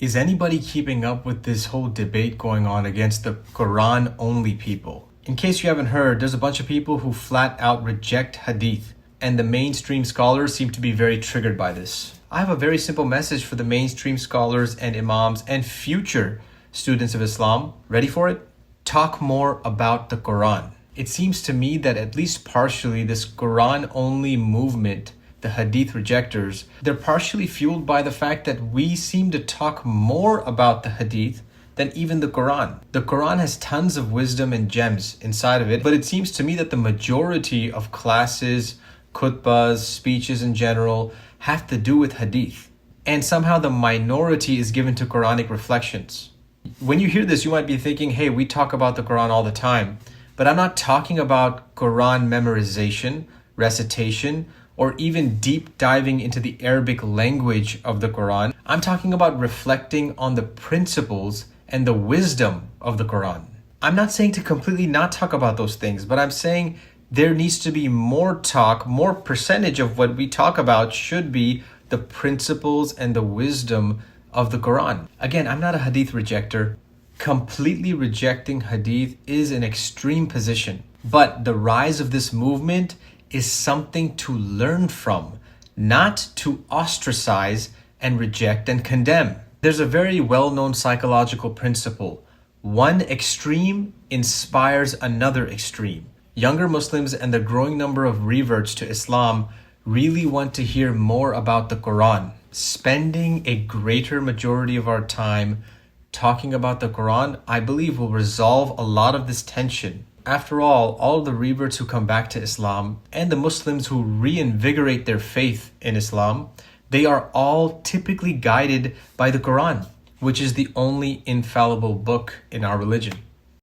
Is anybody keeping up with this whole debate going on against the Quran-only people? In case you haven't heard, there's a bunch of people who flat out reject Hadith, and the mainstream scholars seem to be very triggered by this. I have a very simple message for the mainstream scholars and imams and future students of Islam. Ready for it? Talk more about the Quran. It seems to me that at least partially this Quran-only movement, the Hadith rejectors, they're partially fueled by the fact that we seem to talk more about the Hadith than even the Quran. The Quran has tons of wisdom and gems inside of it, but it seems to me that the majority of classes, khutbahs, speeches in general, have to do with Hadith. And somehow the minority is given to Quranic reflections. When you hear this, you might be thinking, hey, we talk about the Quran all the time, but I'm not talking about Quran memorization, recitation, or even deep diving into the Arabic language of the Quran. I'm talking about reflecting on the principles and the wisdom of the Quran. I'm not saying to completely not talk about those things, but I'm saying there needs to be more talk, more percentage of what we talk about should be the principles and the wisdom of the Quran. Again, I'm not a Hadith rejector. Completely rejecting Hadith is an extreme position, but the rise of this movement is something to learn from, not to ostracize and reject and condemn. There's a very well-known psychological principle. One extreme inspires another extreme. Younger Muslims and the growing number of reverts to Islam really want to hear more about the Quran. Spending a greater majority of our time talking about the Quran, I believe, will resolve a lot of this tension. After all the reverts who come back to Islam and the Muslims who reinvigorate their faith in Islam, they are all typically guided by the Quran, which is the only infallible book in our religion.